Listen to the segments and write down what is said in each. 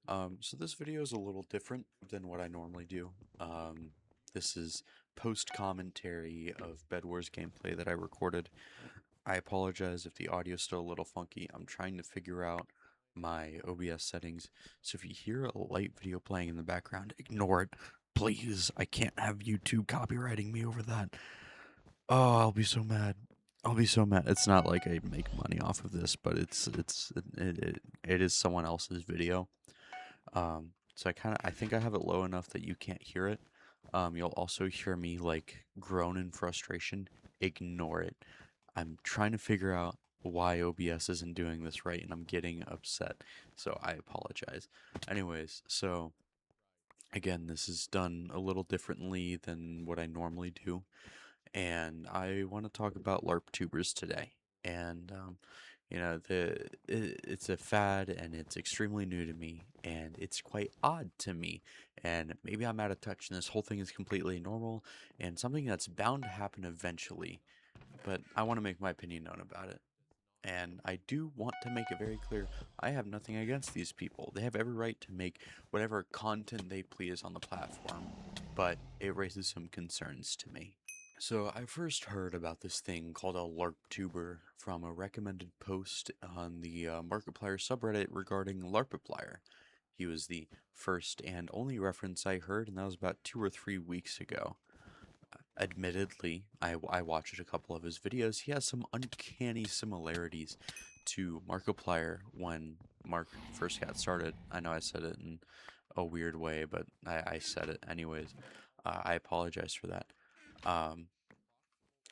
So this video is a little different than what I normally do. This is post commentary of Bed Wars gameplay that I recorded. I apologize if the audio is still a little funky. I'm trying to figure out my OBS settings. So if you hear a light video playing in the background, ignore it. Please, I can't have YouTube copywriting me over that. Oh, I'll be so mad. I'll be so mad. It's not like I make money off of this, but it is someone else's video. So I think I have it low enough that you can't hear it. You'll also hear me like groan in frustration. Ignore it. I'm trying to figure out why OBS isn't doing this right, and I'm getting upset. So I apologize. Anyways, so again, this is done a little differently than what I normally do, and I want to talk about larptubers today. And it's a fad, and it's extremely new to me, and it's quite odd to me. And maybe I'm out of touch, and this whole thing is completely normal, and something that's bound to happen eventually. But I want to make my opinion known about it. And I do want to make it very clear, I have nothing against these people. They have every right to make whatever content they please on the platform, but it raises some concerns to me. So I first heard about this thing called a larptuber from a recommended post on the Markiplier subreddit regarding Larpiplier. He was the first and only reference I heard, and that was about 2 or 3 weeks ago. Admittedly, I watched a couple of his videos. He has some uncanny similarities to Markiplier when Mark first got started. I know I said it in a weird way, but I said it anyways. I apologize for that. Um,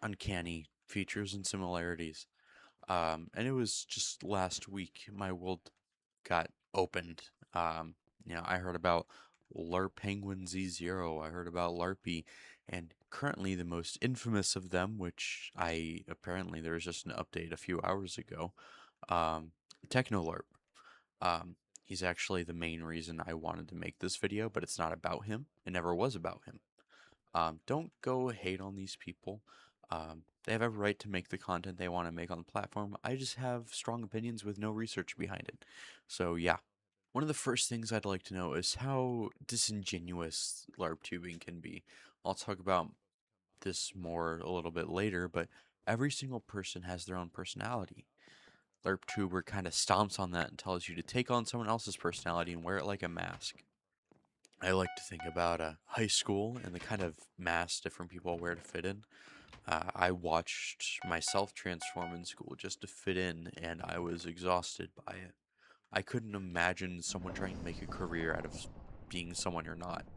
Uncanny features and similarities. And it was just last week my world got opened. I heard about LARP Penguin Z0. I heard about LARPy, and currently the most infamous of them, which apparently there was just an update a few hours ago. Um, Technolarp. He's actually the main reason I wanted to make this video, but it's not about him. It never was about him. Don't go hate on these people. They have every right to make the content they want to make on the platform. I just have strong opinions with no research behind it. So yeah. One of the first things I'd like to know is how disingenuous LARP tubing can be. I'll talk about this more a little bit later, but every single person has their own personality. LARPtuber kind of stomps on that and tells you to take on someone else's personality and wear it like a mask. I like to think about high school and the kind of mask different people wear to fit in. I watched myself transform in school just to fit in, and I was exhausted by it. I couldn't imagine someone trying to make a career out of being someone you're not.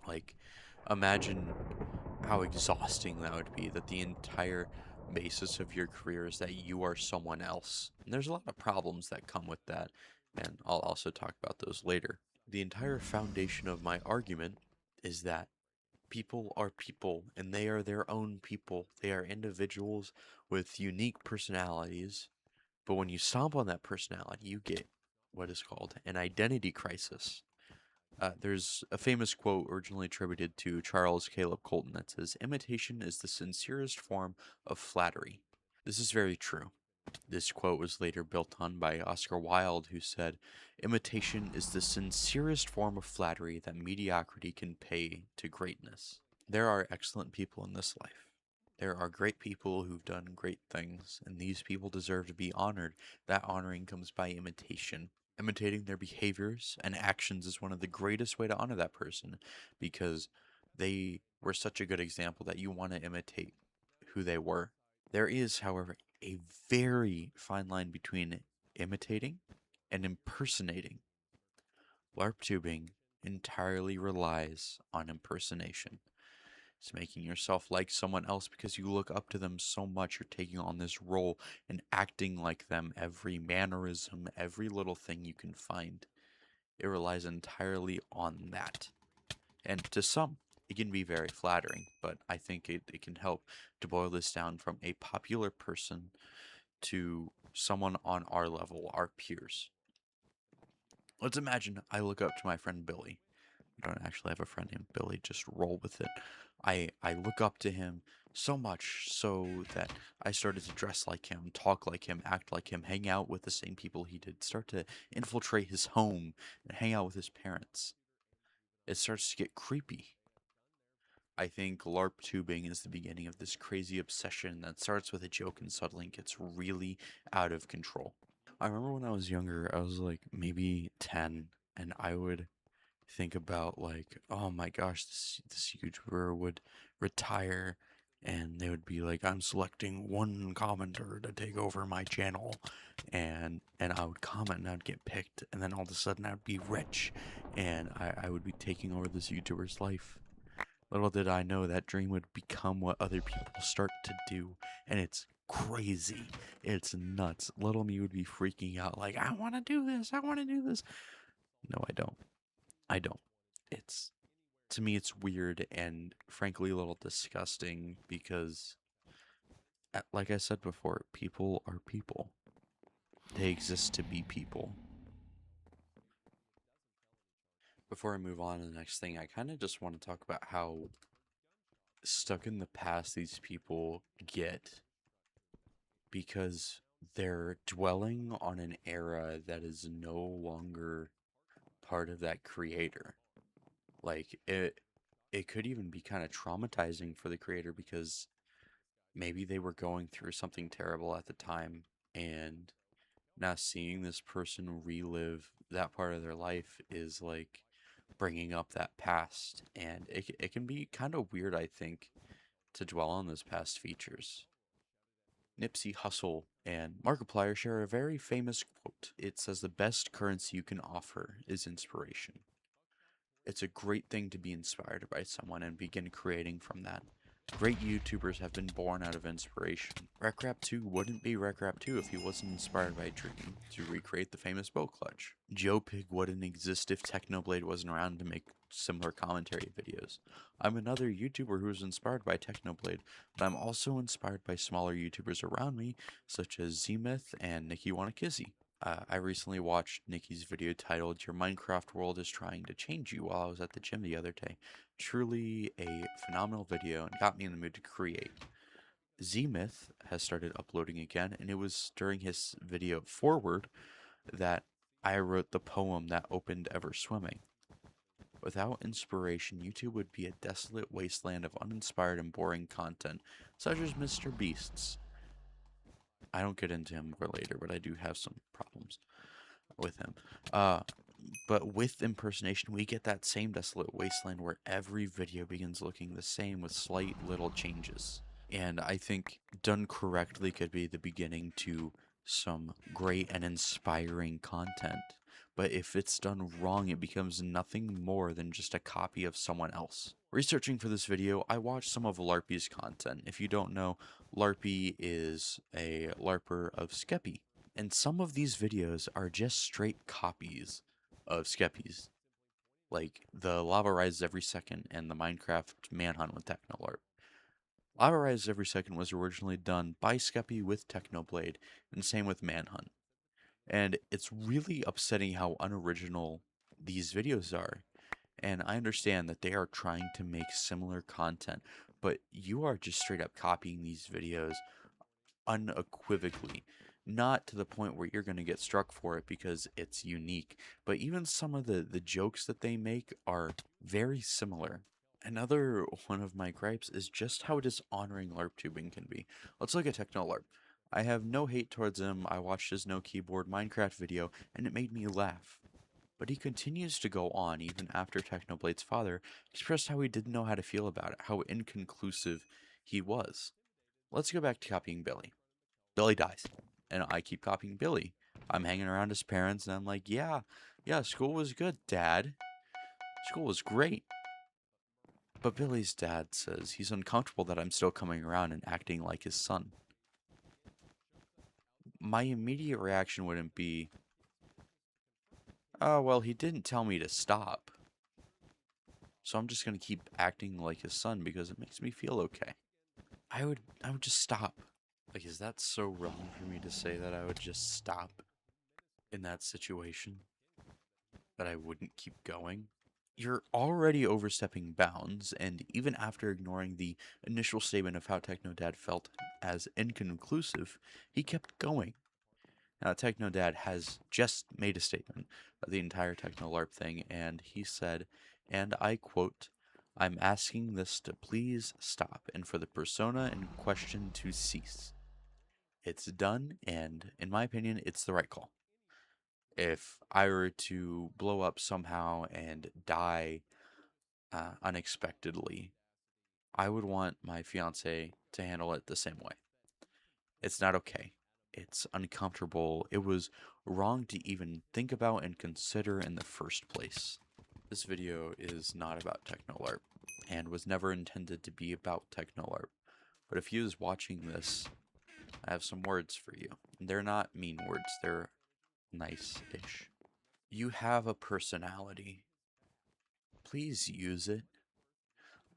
Like, imagine how exhausting that would be, that the entire basis of your career is that you are someone else. And there's a lot of problems that come with that, and I'll also talk about those later. The entire foundation of my argument is that people are people, and they are their own people. They are individuals with unique personalities, but when you stomp on that personality, you get what is called an identity crisis. There's a famous quote originally attributed to Charles Caleb Colton that says, "Imitation is the sincerest form of flattery." This is very true. This quote was later built on by Oscar Wilde, who said, "Imitation is the sincerest form of flattery that mediocrity can pay to greatness." There are excellent people in this life. There are great people who've done great things, and these people deserve to be honored. That honoring comes by imitation. Imitating their behaviors and actions is one of the greatest way to honor that person, because they were such a good example that you want to imitate who they were. There is, however, a very fine line between imitating and impersonating. LARP tubing entirely relies on impersonation. It's making yourself like someone else because you look up to them so much. You're taking on this role and acting like them, every mannerism, every little thing you can find. It relies entirely on that. And to some, it can be very flattering, but I think it can help to boil this down from a popular person to someone on our level, our peers. Let's imagine I look up to my friend Billy. I don't actually have a friend named Billy, just roll with it. I look up to him so much so that I started to dress like him, talk like him, act like him, hang out with the same people he did, start to infiltrate his home and hang out with his parents. It starts to get creepy. I think LARP tubing is the beginning of this crazy obsession that starts with a joke and suddenly gets really out of control. I remember when I was younger, I was like maybe 10, and I would think about like, oh my gosh, this YouTuber would retire and they would be like, I'm selecting one commenter to take over my channel, and I would comment and I'd get picked, and then all of a sudden I'd be rich and I would be taking over this YouTuber's life. Little did I know that dream would become what other people start to do, and it's crazy. It's nuts. Little me would be freaking out like, I want to do this. I want to do this. No, I don't. I don't. It's to me it's weird and frankly a little disgusting because like I said before, people are people. They exist to be people. Before I move on to the next thing, I kind of just want to talk about how stuck in the past these people get because they're dwelling on an era that is no longer part of that creator. Like it could even be kind of traumatizing for the creator because maybe they were going through something terrible at the time, and now seeing this person relive that part of their life is like bringing up that past, and it can be kind of weird, I think, to dwell on those past features. Nipsey Hussle and Markiplier share a very famous quote. It says, the best currency you can offer is inspiration. It's a great thing to be inspired by someone and begin creating from that. Great YouTubers have been born out of inspiration. RecRap 2 wouldn't be RecRap 2 if he wasn't inspired by a dream to recreate the famous bow clutch. Joe Pig wouldn't exist if Technoblade wasn't around to make similar commentary videos. I'm another YouTuber who was inspired by Technoblade, but I'm also inspired by smaller YouTubers around me, such as Zmyth and Nikki Wanakizzy. I recently watched Nikki's video titled Your Minecraft World is Trying to Change You while I was at the gym the other day. Truly a phenomenal video and got me in the mood to create. Zmyth has started uploading again, and it was during his video Forward that I wrote the poem that opened Ever Swimming. Without inspiration, YouTube would be a desolate wasteland of uninspired and boring content, such as Mr. Beast's. I don't get into him more later, but I do have some problems with him. But with impersonation, we get that same desolate wasteland where every video begins looking the same with slight little changes. And I think done correctly could be the beginning to some great and inspiring content. But if it's done wrong, it becomes nothing more than just a copy of someone else. Researching for this video, I watched some of Larpy's content. If you don't know, Larpy is a LARPer of Skeppy. And some of these videos are just straight copies of Skeppy's. Like the Lava Rises Every Second and the Minecraft Manhunt with TechnoLARP. Lava Rises Every Second was originally done by Skeppy with Technoblade, and same with Manhunt. And it's really upsetting how unoriginal these videos are. And I understand that they are trying to make similar content, but you are just straight up copying these videos unequivocally. Not to the point where you're going to get struck for it because it's unique, but even some of the jokes that they make are very similar. Another one of my gripes is just how dishonoring LARP tubing can be. Let's look at TechnoLARP. I have no hate towards him. I watched his no keyboard Minecraft video and it made me laugh. But he continues to go on even after Technoblade's father expressed how he didn't know how to feel about it, how inconclusive he was. Let's go back to copying Billy. Billy dies, and I keep copying Billy. I'm hanging around his parents, and I'm like, yeah, school was good, Dad. School was great. But Billy's dad says he's uncomfortable that I'm still coming around and acting like his son. My immediate reaction wouldn't be, oh, well, he didn't tell me to stop, so I'm just going to keep acting like his son because it makes me feel okay. I would just stop. Like, is that so wrong for me to say that I would just stop in that situation? That I wouldn't keep going? You're already overstepping bounds, and even after ignoring the initial statement of how Technodad felt as inconclusive, he kept going. Now, Technodad has just made a statement of the entire Techno LARP thing, and he said, and I quote, "I'm asking this to please stop and for the persona in question to cease." It's done, and in my opinion, it's the right call. If I were to blow up somehow and die unexpectedly, I would want my fiance to handle it the same way. It's not okay. It's uncomfortable. It was wrong to even think about and consider in the first place. This video is not about TechnoLARP and was never intended to be about TechnoLARP. But if you is watching this, I have some words for you. They're not mean words, they're nice-ish. You have a personality. Please use it.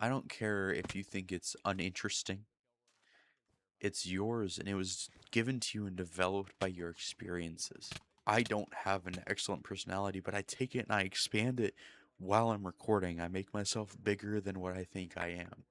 I don't care if you think it's uninteresting. It's yours and it was given to you and developed by your experiences. I don't have an excellent personality, but I take it and I expand it while I'm recording. I make myself bigger than what I think I am.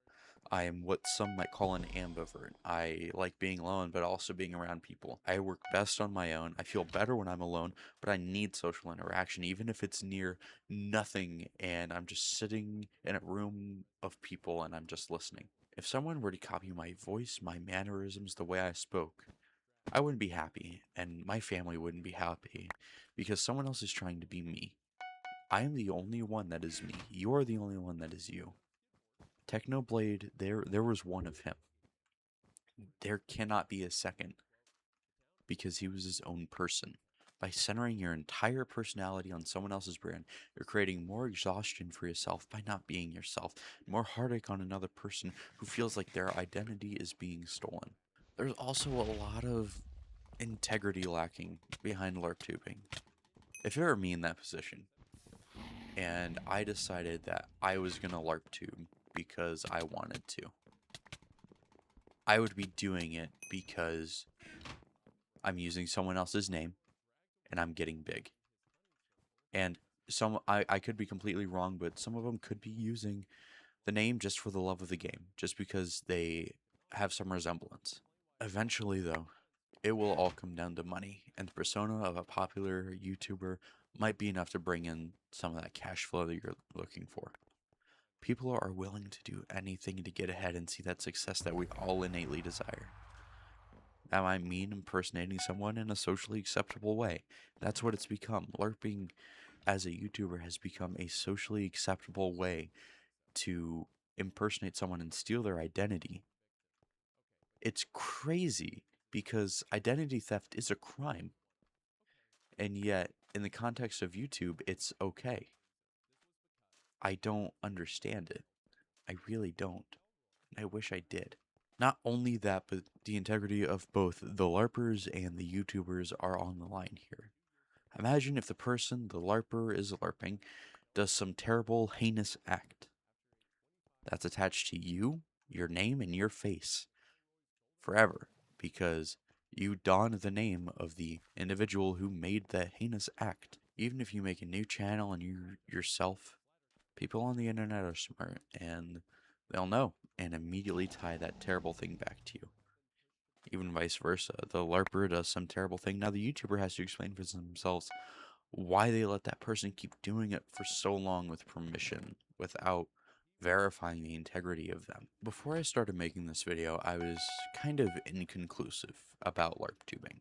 I am what some might call an ambivert. I like being alone, but also being around people. I work best on my own. I feel better when I'm alone, but I need social interaction, even if it's near nothing and I'm just sitting in a room of people and I'm just listening. If someone were to copy my voice, my mannerisms, the way I spoke, I wouldn't be happy, and my family wouldn't be happy, because someone else is trying to be me. I am the only one that is me. You're the only one that is you. Technoblade, there was one of him. There cannot be a second, because he was his own person. By centering your entire personality on someone else's brand, you're creating more exhaustion for yourself by not being yourself, more heartache on another person who feels like their identity is being stolen. There's also a lot of integrity lacking behind LARP tubing. If it were me in that position, and I decided that I was going to LARP tube because I wanted to, I would be doing it because I'm using someone else's name and I'm getting big. And I could be completely wrong, but some of them could be using the name just for the love of the game, just because they have some resemblance. Eventually, though, it will all come down to money, and the persona of a popular YouTuber might be enough to bring in some of that cash flow that you're looking for. People are willing to do anything to get ahead and see that success that we all innately desire. That might mean impersonating someone in a socially acceptable way. That's what it's become. LARPing as a YouTuber has become a socially acceptable way to impersonate someone and steal their identity. It's crazy because identity theft is a crime. And yet, in the context of YouTube, it's okay. I don't understand it. I really don't. I wish I did. Not only that, but the integrity of both the LARPers and the YouTubers are on the line here. Imagine if the person the LARPer is LARPing does some terrible, heinous act that's attached to you, your name, and your face forever because you don the name of the individual who made the heinous act. Even if you make a new channel and you yourself, people on the internet are smart and they'll know and immediately tie that terrible thing back to you. Even vice versa. The LARPer does some terrible thing. Now the YouTuber has to explain for themselves why they let that person keep doing it for so long with permission without verifying the integrity of them. Before I started making this video, I was kind of inconclusive about LARP tubing.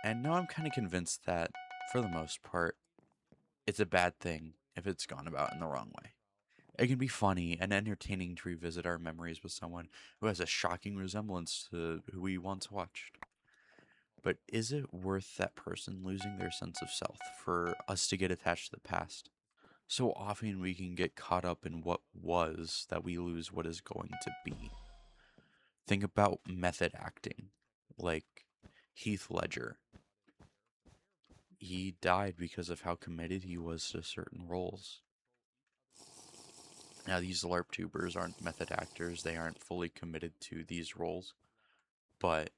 And now I'm kind of convinced that, for the most part, it's a bad thing if it's gone about in the wrong way. It can be funny and entertaining to revisit our memories with someone who has a shocking resemblance to who we once watched. But is it worth that person losing their sense of self for us to get attached to the past? So often we can get caught up in what was that we lose what is going to be. Think about method acting, like Heath Ledger. He died because of how committed he was to certain roles. Now, these LARP tubers aren't method actors, they aren't fully committed to these roles, but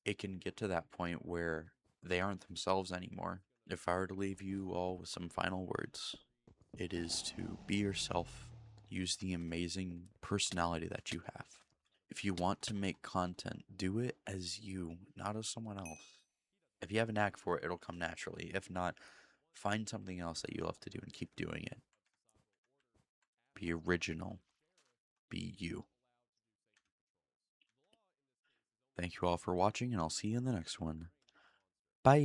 it can get to that point where they aren't themselves anymore. If I were to leave you all with some final words, It is to be yourself, use the amazing personality that you have. If you want to make content, do it as you, not as someone else. If you have a knack for it, it'll come naturally. If not, find something else that you love to do and keep doing it. Be original. Be you. Thank you all for watching, and I'll see you in the next one. Bye.